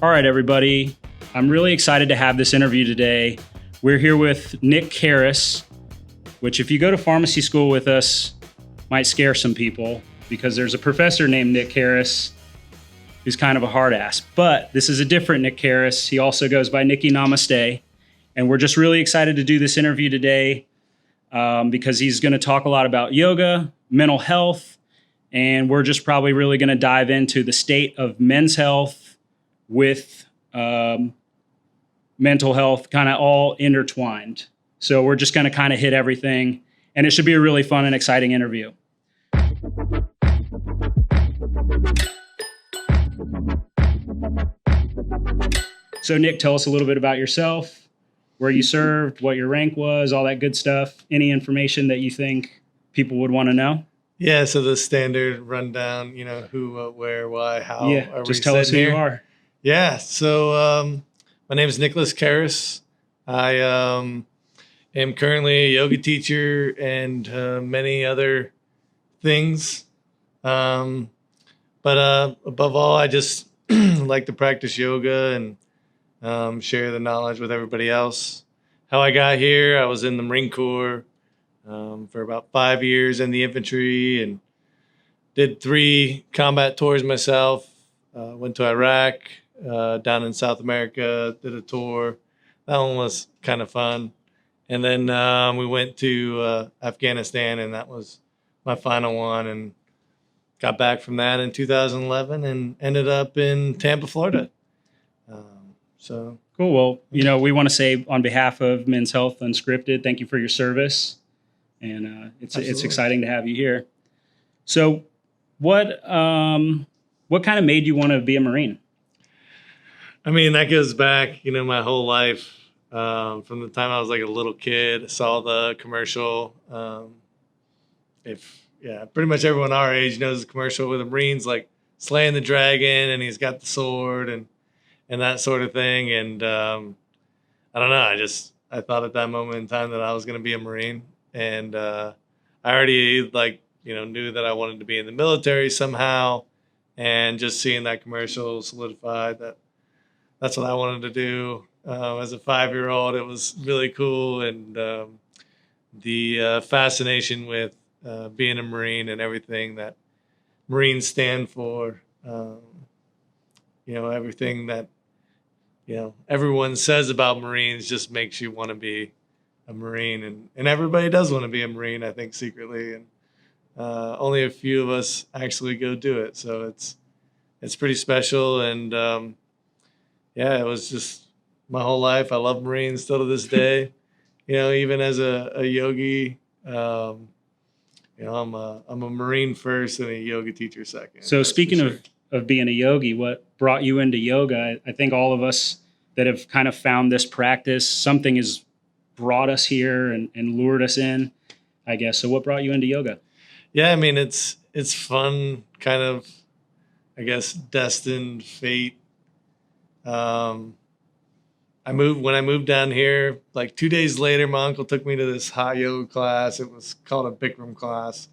All right, everybody. I'm really excited to have this interview today. We're here with Nick Caris, which if you go to pharmacy school with us, might scare some people because there's a professor named Nick Caris who's kind of a hard ass. But this is a different Nick Caris. He also goes by Nicky Namaste. And we're just really excited to do this interview today because he's going to talk a lot about yoga, mental health, and we're just probably really going to dive into the state of men's health with mental health, kind of all intertwined. So we're just going to kind of hit everything, and it should be a really fun and exciting interview. So Nick, tell us a little bit about yourself, where you served, what your rank was, all that good stuff. Any information that you think people would want to know? Yeah, so the standard rundown, who, what, where, why, how. Yeah, just tell us who you are. Yeah, so my name is Nicholas Caris. I am currently a yoga teacher and many other things. But above all, I just like to practice yoga and share the knowledge with everybody else. How I got here, I was in the Marine Corps for about 5 years in the infantry and did 3 combat tours myself. Went to Iraq, down in South America, did a tour. That one was kind of fun. And then we went to Afghanistan, and that was my final one. And got back from that in 2011 and ended up in Tampa, Florida. So cool. Well, we want to say on behalf of Men's Health Unscripted, thank you for your service. And it's exciting to have you here. So what kind of made you want to be a Marine? I mean, that goes back, my whole life. From the time I was like a little kid, saw the commercial. Pretty much everyone our age knows the commercial with the Marines like slaying the dragon, and he's got the sword and that sort of thing. And I don't know. I thought at that moment in time that I was going to be a Marine, and I already knew that I wanted to be in the military somehow. And just seeing that commercial solidified that that's what I wanted to do. As a 5-year-old, it was really cool. And the fascination with being a Marine and everything that Marines stand for, everything that, everyone says about Marines just makes you want to be a Marine. And everybody does want to be a Marine, I think, secretly. And only a few of us actually go do it. So it's pretty special. And it was just my whole life. I love Marines still to this day. Even as a yogi, I'm a Marine first and a yoga teacher second. So speaking of being a yogi, what brought you into yoga? I think all of us that have kind of found this practice, something has brought us here and lured us in, I guess. So what brought you into yoga? Yeah, I mean, it's fun, kind of, I guess, destined fate. When I moved down here, like 2 days later, my uncle took me to this hot yoga class. It was called a Bikram class.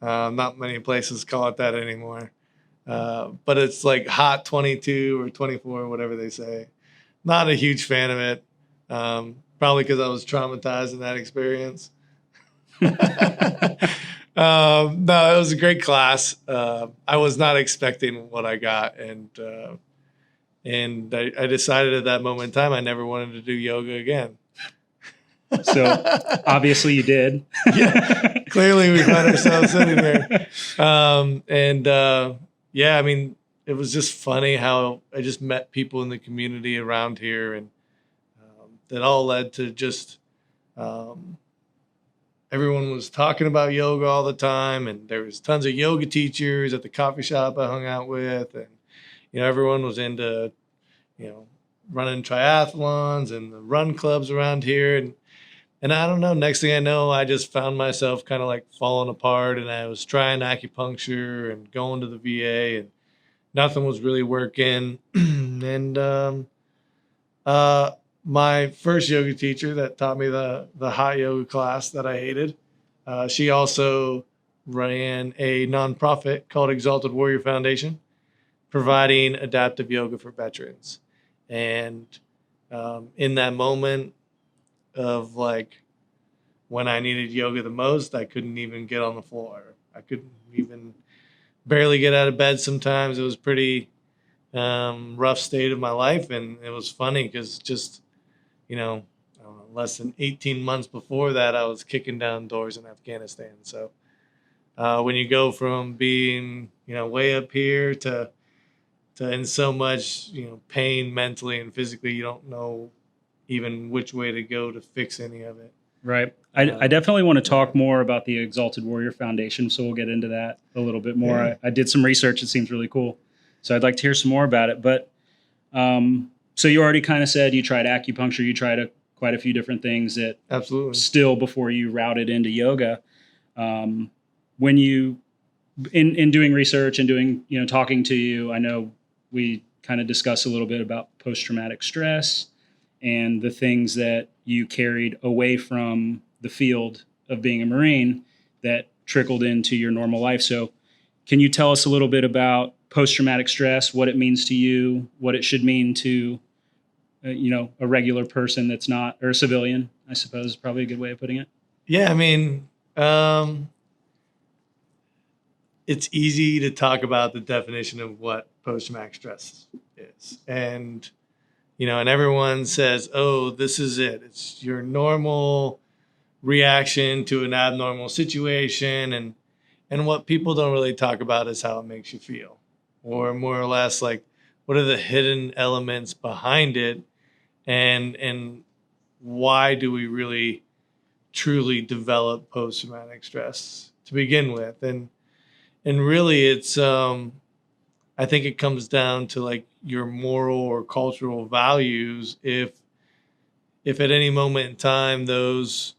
Not many places call it that anymore. But it's like hot 22 or 24, whatever they say. Not a huge fan of it. Probably because I was traumatized in that experience. No, it was a great class. I was not expecting what I got. And I decided at that moment in time, I never wanted to do yoga again. So obviously you did. Yeah, clearly we found ourselves sitting there. I mean, it was just funny how I just met people in the community around here, and that all led to just everyone was talking about yoga all the time, and there was tons of yoga teachers at the coffee shop I hung out with, and everyone was into running triathlons and the run clubs around here, and I don't know, next thing I know, I just found myself kind of like falling apart, and I was trying acupuncture and going to the VA, and nothing was really working. And my first yoga teacher that taught me the hot yoga class that I hated, she also ran a nonprofit called Exalted Warrior Foundation providing adaptive yoga for veterans. And in that moment of like when I needed yoga the most, I couldn't even get on the floor. I couldn't even barely get out of bed sometimes. It was pretty rough state of my life. And it was funny because just, you know, I don't know, less than 18 months before that, I was kicking down doors in Afghanistan. So when you go from being, you know, way up here to in so much, you know, pain mentally and physically, you don't know even which way to go to fix any of it. Right. I definitely want to talk more about the Exalted Warrior Foundation, so we'll get into that a little bit more. Yeah. I did some research. It seems really cool. So I'd like to hear some more about it. But so you already kind of said you tried acupuncture, you tried quite a few different things that Absolutely. Still before you routed into yoga. When you, in doing research and doing, you know, talking to you, I know we kind of discussed a little bit about post-traumatic stress and the things that you carried away from the field of being a Marine that trickled into your normal life. So can you tell us a little bit about post-traumatic stress, what it means to you, what it should mean to, you know, a regular person that's not, or a civilian, I suppose is probably a good way of putting it. Yeah, I mean, it's easy to talk about the definition of what post-traumatic stress is. And, you know, and everyone says, oh, this is it. It's your normal reaction to an abnormal situation. And what people don't really talk about is how it makes you feel, or more or less like, what are the hidden elements behind it? And why do we really truly develop post-traumatic stress to begin with? And really it's, I think it comes down to like your moral or cultural values. If at any moment in time, those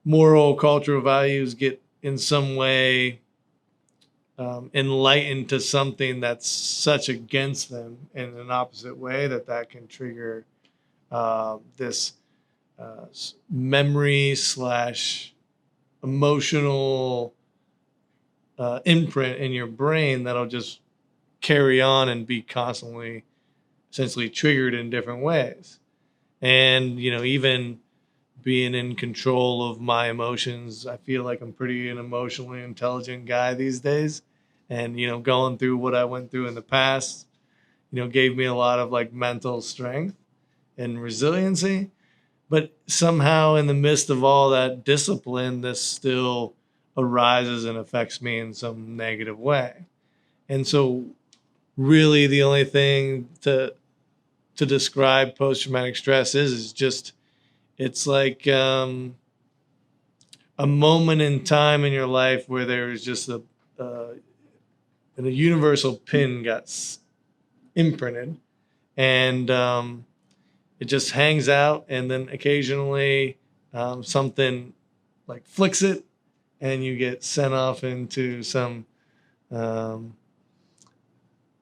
moral cultural values get in some way enlightened to something that's such against them in an opposite way, that can trigger this memory / emotional imprint in your brain that'll just carry on and be constantly essentially triggered in different ways. And, you know, even being in control of my emotions, I feel like I'm pretty an emotionally intelligent guy these days. And, you know, going through what I went through in the past, you know, gave me a lot of like mental strength and resiliency. But somehow in the midst of all that discipline, this still arises and affects me in some negative way. And so really the only thing to describe post-traumatic stress is just, it's like a moment in time in your life where there is just a universal pin got imprinted, and it just hangs out, and then occasionally something like flicks it, and you get sent off into some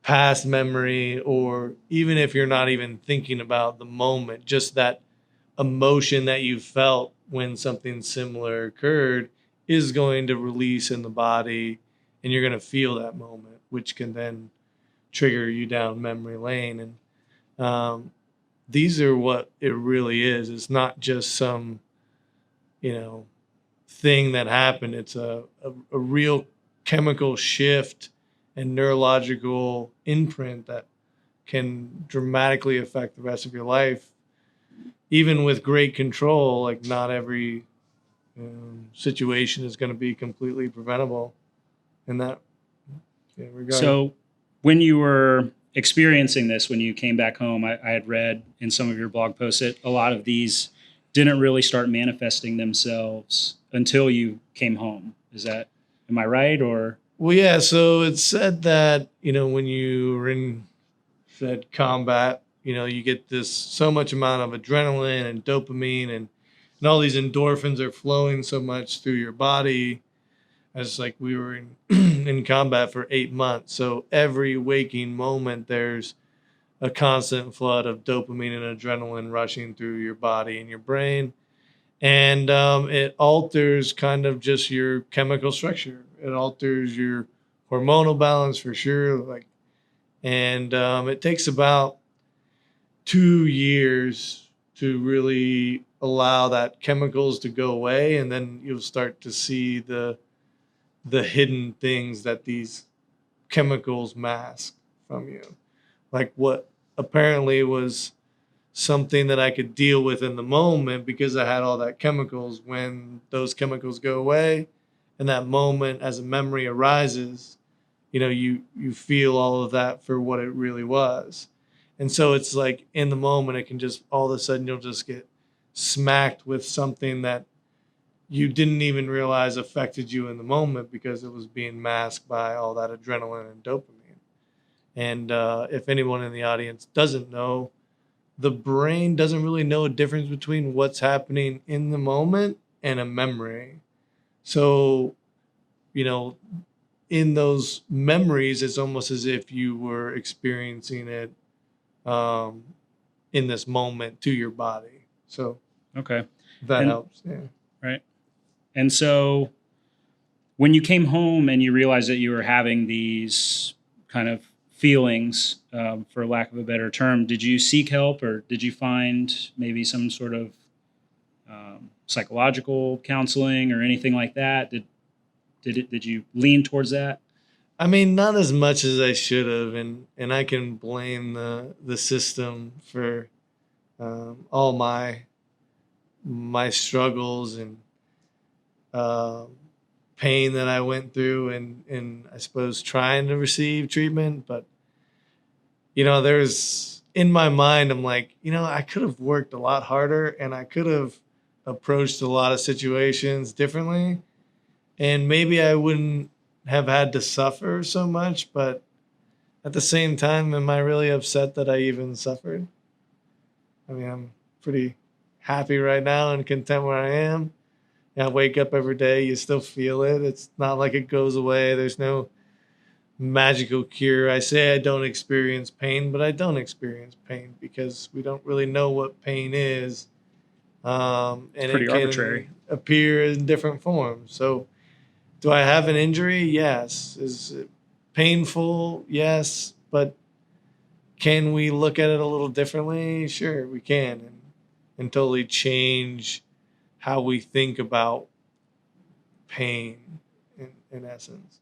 past memory, or even if you're not even thinking about the moment, just that emotion that you felt when something similar occurred is going to release in the body, and you're going to feel that moment, which can then trigger you down memory lane. And these are what it really is. It's not just some, you know, thing that happened. It's a real chemical shift and neurological imprint that can dramatically affect the rest of your life. Even with great control, like not every situation is going to be completely preventable in that regard. So when you were experiencing this, when you came back home, I had read in some of your blog posts that a lot of these didn't really start manifesting themselves until you came home. Am I right? Or? Well, yeah. So it's said that, you know, when you were in said combat, you know, you get this so much amount of adrenaline and dopamine, and all these endorphins are flowing so much through your body. As like we were in in combat for 8 months. So every waking moment, there's a constant flood of dopamine and adrenaline rushing through your body and your brain. And it alters kind of just your chemical structure. It alters your hormonal balance for sure. Like And it takes about 2 years to really allow that chemicals to go away, and then you'll start to see the hidden things that these chemicals mask from you. Like what apparently was something that I could deal with in the moment because I had all that chemicals. When those chemicals go away and that moment as a memory arises, you feel all of that for what it really was. And so it's like in the moment, it can just all of a sudden you'll just get smacked with something that you didn't even realize affected you in the moment because it was being masked by all that adrenaline and dopamine. And if anyone in the audience doesn't know, the brain doesn't really know a difference between what's happening in the moment and a memory. So, in those memories, it's almost as if you were experiencing it in this moment to your body. So, Okay. that helps. Yeah. Right. And so when you came home and you realized that you were having these kind of feelings, for lack of a better term, did you seek help, or did you find maybe some sort of psychological counseling or anything like that? Did you lean towards that? I mean, not as much as I should have, and I can blame the system for all my struggles and pain that I went through, and I suppose trying to receive treatment. But there's in my mind, I'm like, I could have worked a lot harder, and I could have approached a lot of situations differently, and maybe I wouldn't have had to suffer so much. But at the same time, am I really upset that I even suffered? I mean, I'm pretty happy right now and content where I am. I wake up every day, you still feel it. It's not like it goes away. There's no magical cure. I say I don't experience pain, but I don't experience pain because we don't really know what pain is. And Pretty it can arbitrary. appear in different forms. So, do I have an injury? Yes. Is it painful? Yes. But can we look at it a little differently? Sure, we can. And totally change how we think about pain in essence.